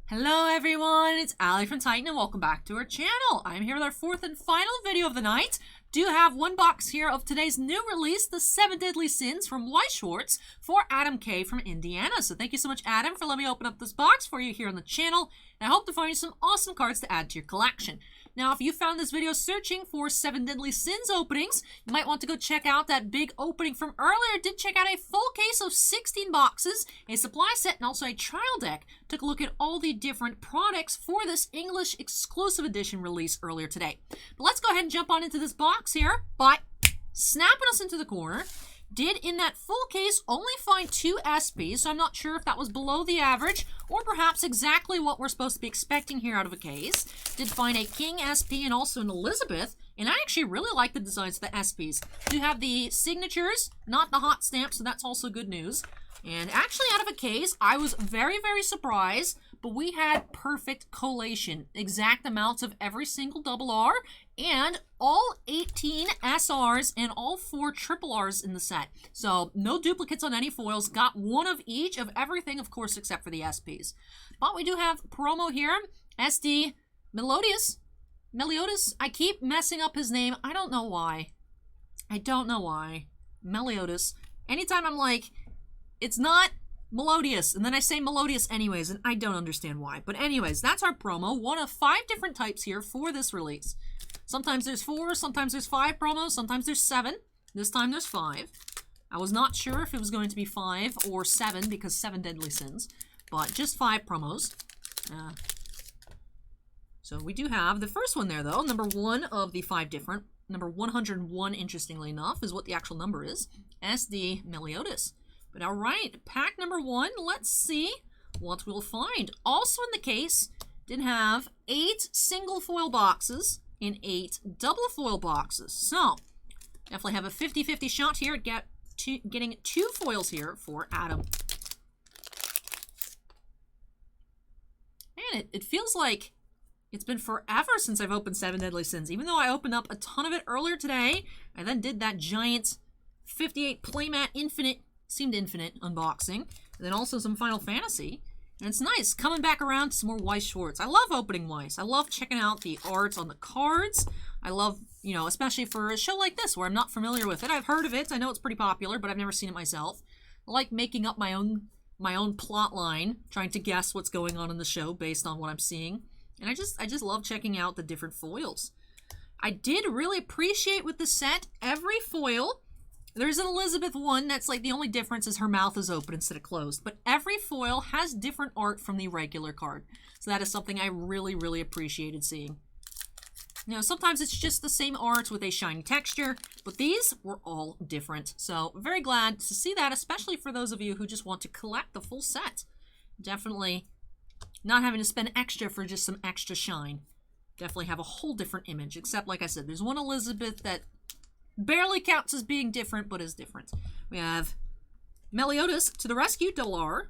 Hello everyone, it's Ali from Titan and welcome back to our channel. I'm here with our fourth and final video of the night. Do have one box here of today's new release, The 7 Deadly Sins from Weiss Schwarz for Adam K from Indiana. So thank you so much, Adam, for letting me open up this box for you here on the channel. And I hope to find you some awesome cards to add to your collection. Now, if you found this video searching for 7 Deadly Sins openings, you might want to go check out that big opening from earlier. Did check out a full case of 16 boxes, a supply set, and also a trial deck. Took a look at all the different products for this English exclusive edition release earlier today. But let's go ahead and jump on into this box here by snapping us into the corner. Did, in that full case, only find 2 SPs, so I'm not sure if that was below the average or perhaps exactly what we're supposed to be expecting here out of a case. Did find a King SP and also an Elizabeth, and I actually really like the designs of the SPs. Do have the signatures, not the hot stamp, so that's also good news. And actually, out of a case, I was very, very surprised, but we had perfect collation. Exact amounts of every single double R, and all 18 SRs and all 4 triple Rs in the set. So, no duplicates on any foils. Got one of each of everything, of course, except for the SPs. But we do have promo here. SD Meliodas. I keep messing up his name. I don't know why. Meliodas. Anytime I'm like, it's not Melodious, and then I say Melodious anyways, and I don't understand why. But anyways, that's our promo. One of 5 different types here for this release. Sometimes there's 4, sometimes there's 5 promos, sometimes there's 7. This time there's 5. I was not sure if it was going to be 5 or 7 because 7 Deadly Sins, but just 5 promos. So we do have the first one there, though. Number 1 of the 5 different. Number 101, interestingly enough, is what the actual number is. SD Meliodas. But all right, pack number 1. Let's see what we'll find. Also in the case, did have 8 single foil boxes and 8 double foil boxes. So, definitely have a 50-50 shot here at getting 2 foils here for Adam. Man, it feels like it's been forever since I've opened 7 Deadly Sins. Even though I opened up a ton of it earlier today, I then did that giant 58 playmat infinite, seemed infinite, unboxing. And then also some Final Fantasy. And it's nice coming back around to some more Weiss Schwarz. I love opening Weiss. I love checking out the art on the cards. I love, you know, especially for a show like this where I'm not familiar with it. I've heard of it. I know it's pretty popular, but I've never seen it myself. I like making up my own plot line, trying to guess what's going on in the show based on what I'm seeing. And I just love checking out the different foils. I did really appreciate with the set every foil. There's an Elizabeth one that's like the only difference is her mouth is open instead of closed. But every foil has different art from the regular card. So that is something I really, really appreciated seeing. You know, sometimes it's just the same art with a shiny texture, but these were all different. So very glad to see that, especially for those of you who just want to collect the full set. Definitely not having to spend extra for just some extra shine. Definitely have a whole different image, except like I said, there's one Elizabeth that barely counts as being different, but is different. We have Meliodas to the rescue, double R.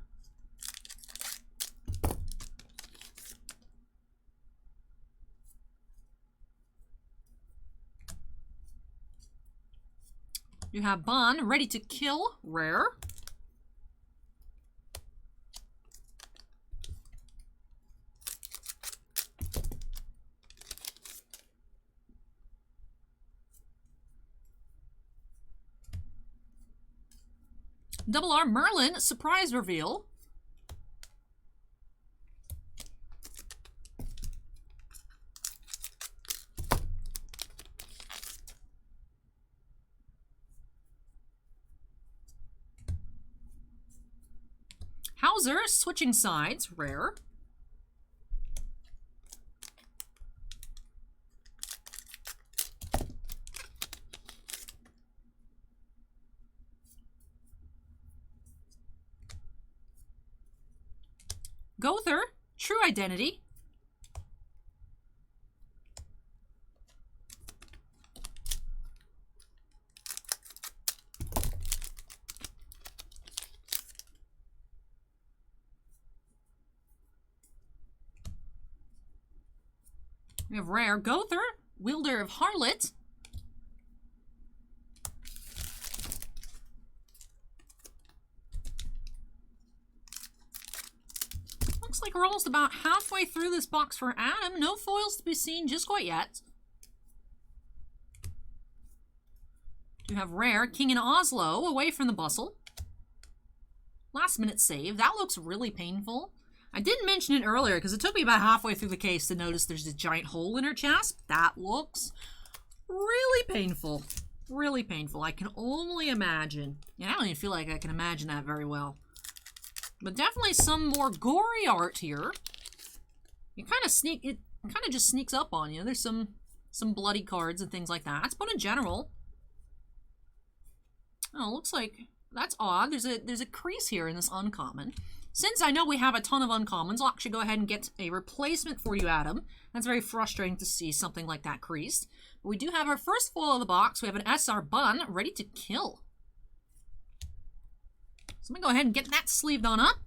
You have Bon, ready to kill, rare. Double R Merlin, surprise reveal. Hauser, switching sides, rare. Gother, true identity. We have rare Gother, wielder of Harlot. Looks like we're almost about halfway through this box for Adam. No foils to be seen just quite yet. You have rare King in Oslo, away from the bustle. Last minute save. That looks really painful. I didn't mention it earlier because it took me about halfway through the case to notice there's a giant hole in her chest. That looks really painful. Really painful. I can only imagine. Yeah, I don't even feel like I can imagine that very well. But definitely some more gory art here. It kind of just sneaks up on you. There's some bloody cards and things like that. But in general, oh, looks like that's odd. There's a crease here in this uncommon. Since I know we have a ton of uncommons, I'll actually go ahead and get a replacement for you, Adam. That's very frustrating to see something like that creased. But we do have our first foil of the box. We have an SR bun ready to kill. So I'm going to go ahead and get that sleeved on up.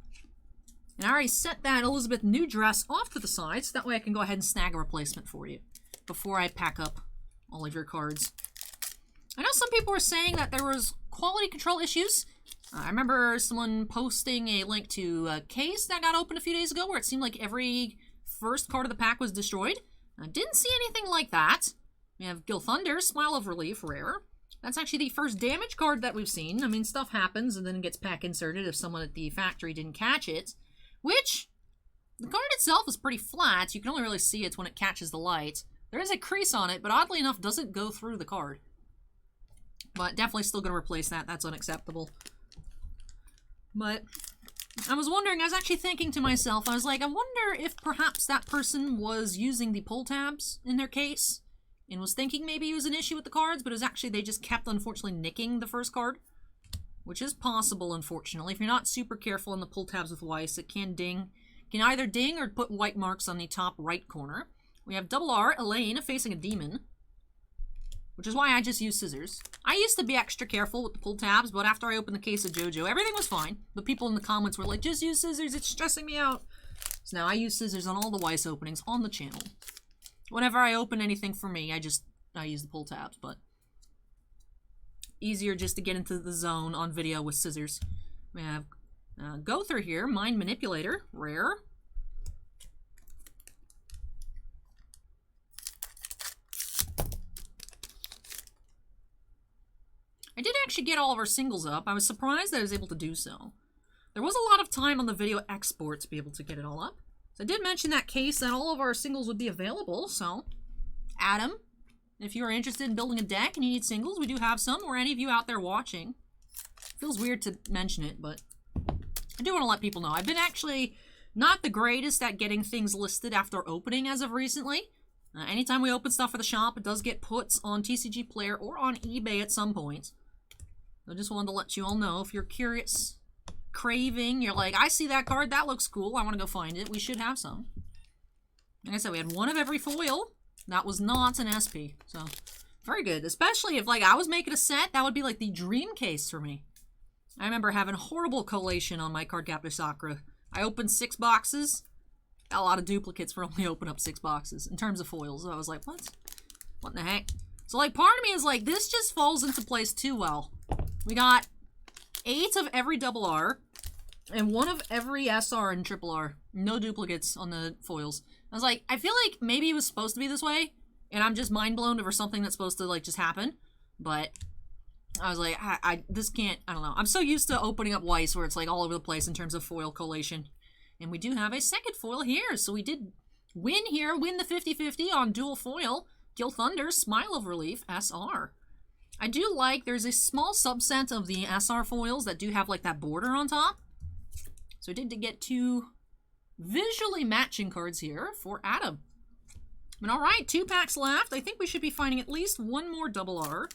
And I already set that Elizabeth New dress off to the side, so that way I can go ahead and snag a replacement for you before I pack up all of your cards. I know some people were saying that there was quality control issues. I remember someone posting a link to a case that got opened a few days ago where it seemed like every first card of the pack was destroyed. I didn't see anything like that. We have Gilthunder, Smile of Relief, rare. That's actually the first damage card that we've seen. I mean, stuff happens and then it gets pack inserted if someone at the factory didn't catch it. Which, the card itself is pretty flat. You can only really see it when it catches the light. There is a crease on it, but oddly enough doesn't go through the card. But definitely still going to replace that. That's unacceptable. But I was wondering, I was actually thinking to myself, I was like, I wonder if perhaps that person was using the pull tabs in their case and was thinking maybe it was an issue with the cards, but it was actually they just kept, unfortunately, nicking the first card, which is possible, unfortunately. If you're not super careful in the pull tabs with Weiss, it can ding. It can either ding or put white marks on the top right corner. We have Double R, Elaine, facing a demon, which is why I just use scissors. I used to be extra careful with the pull tabs, but after I opened the case of JoJo, everything was fine. But people in the comments were like, just use scissors, it's stressing me out. So now I use scissors on all the Weiss openings on the channel. Whenever I open anything for me, I use the pull tabs, but easier just to get into the zone on video with scissors. We have Gother here, Mind Manipulator, rare. I did actually get all of our singles up. I was surprised that I was able to do so. There was a lot of time on the video export to be able to get it all up. So I did mention that case that all of our singles would be available, so Adam, if you are interested in building a deck and you need singles, we do have some, or any of you out there watching. Feels weird to mention it, but I do want to let people know. I've been actually not the greatest at getting things listed after opening as of recently. Anytime we open stuff for the shop, it does get put on TCG Player or on eBay at some point. I just wanted to let you all know, if you're curious, craving, you're like, I see that card, that looks cool, I want to go find it, we should have some. Like I said, we had one of every foil. That was not an SP, so very good. Especially if, like, I was making a set, that would be like the dream case for me. I remember having horrible collation on my Card Captor Sakura. I opened 6 boxes, got a lot of duplicates for only opening up 6 boxes in terms of foils. So I was like, what? What in the heck? So, like, part of me is like, this just falls into place too well. We got 8 of every double R and 1 of every SR and triple R. No duplicates on the foils. I was like, I feel like maybe it was supposed to be this way, and I'm just mind blown over something that's supposed to, like, just happen. But I was like, this can't, I don't know. I'm so used to opening up Weiss where it's, like, all over the place in terms of foil collation. And we do have a second foil here, so we did win here, win the 50-50 on dual foil. Gilthunder, Smile of Relief, SR. I do like, there's a small subset of the SR foils that do have, like, that border on top. So I did get 2 visually matching cards here for Adam. And alright, 2 packs left. I think we should be finding at least 1 more double R.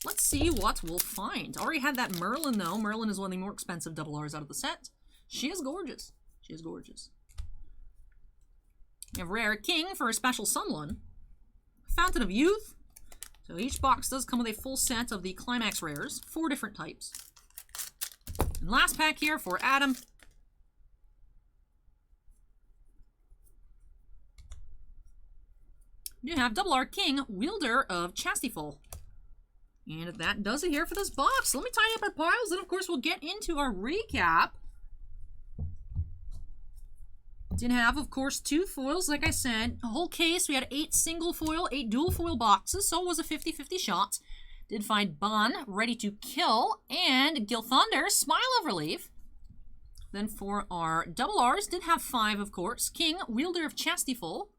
Let's see what we'll find. Already had that Merlin, though. Merlin is one of the more expensive double Rs out of the set. She is gorgeous. She is gorgeous. We have Rare King for a special someone. Fountain of Youth. So each box does come with a full set of the Climax rares, 4 different types. And last pack here for Adam. You have Double R King, Wielder of Chastieful. And that does it here for this box. Let me tidy up our piles, and of course we'll get into our recap. Did have, of course, 2 foils, like I said. A whole case, we had 8 single foil, 8 dual foil boxes, so it was a 50-50 shot. Did find Bon, Ready to Kill, and Gil Thunder, Smile of Relief. Then for our double R's, did have 5, of course. King, Wielder of Chastiful.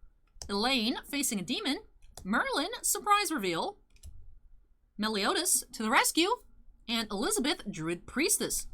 Elaine, Facing a Demon. Merlin, Surprise Reveal. Meliodas, To the Rescue. And Elizabeth, Druid Priestess.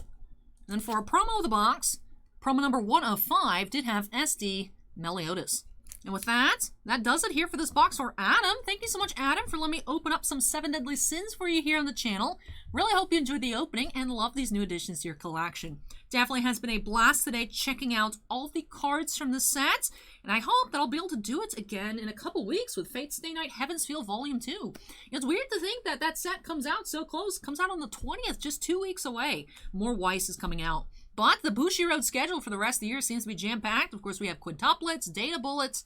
Then for our promo of the box, promo number 1 of 5 did have SD Meliodas. And with that, that does it here for this box for Adam. Thank you so much, Adam, for letting me open up some 7 Deadly Sins for you here on the channel. Really hope you enjoyed the opening and love these new additions to your collection. Definitely has been a blast today checking out all of the cards from the set. And I hope that I'll be able to do it again in a couple weeks with Fate Stay Night Heaven's Feel Volume 2. It's weird to think that that set comes out so close. It comes out on the 20th, just 2 weeks away. More Weiss is coming out. But the Bushiroad schedule for the rest of the year seems to be jam-packed. Of course, we have quintuplets, data bullets,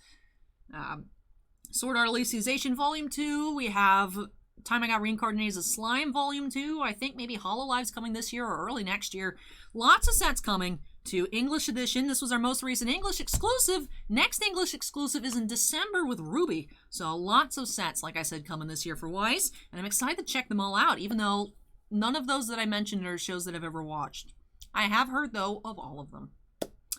Sword Art Alicization Volume 2. We have Time I Got Reincarnated as a Slime Volume 2. I think maybe Hololive's coming this year or early next year. Lots of sets coming to English edition. This was our most recent English exclusive. Next English exclusive is in December with Ruby. So lots of sets, like I said, coming this year for Weiss. And I'm excited to check them all out, even though none of those that I mentioned are shows that I've ever watched. I have heard, though, of all of them.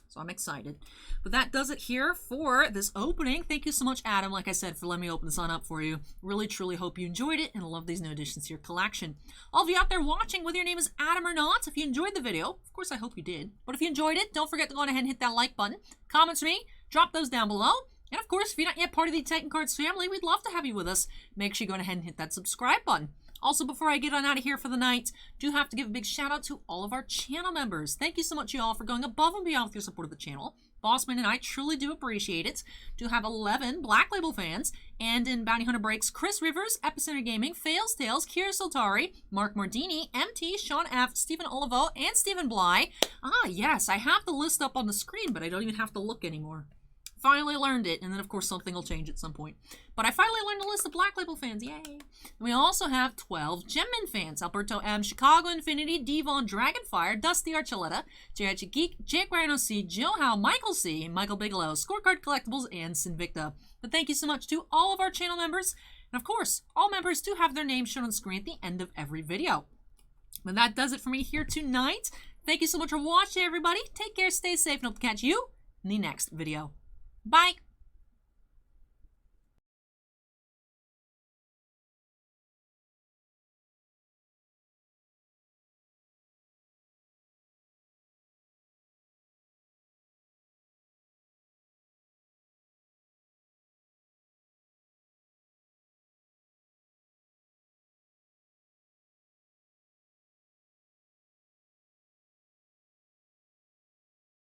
So I'm excited. But that does it here for this opening. Thank you so much, Adam, like I said, for letting me open this on up for you. Really, truly hope you enjoyed it and love these new additions to your collection. All of you out there watching, whether your name is Adam or not, if you enjoyed the video, of course I hope you did, but if you enjoyed it, don't forget to go ahead and hit that like button. Comments for me, drop those down below. And of course, if you're not yet part of the Titan Cards family, we'd love to have you with us. Make sure you go ahead and hit that subscribe button. Also, before I get on out of here for the night, do have to give a big shout out to all of our channel members. Thank you so much, you all, for going above and beyond with your support of the channel. Bossman and I truly do appreciate it. Do have 11 Black Label fans, and in Bounty Hunter Breaks, Chris Rivers, Epicenter Gaming, Fails Tales, Kira Soltari, Mark Mordini, MT, Sean F, Stephen Olivo, and Stephen Bly. Ah, yes, I have the list up on the screen, but I don't even have to look anymore. Finally learned it, and then of course something will change at some point. But I finally learned a list of Black Label fans, yay! And we also have 12 Gemmin fans: Alberto M, Chicago Infinity, Devon Dragonfire, Dusty Archuleta, J.H. Geek, Jake Rhino C, Joe Howe, Michael C, Michael Bigelow, Scorecard Collectibles, and Sinvicta. But thank you so much to all of our channel members, and of course, all members do have their names shown on screen at the end of every video. But that does it for me here tonight. Thank you so much for watching, everybody. Take care, stay safe, and hope to catch you in the next video. Bye!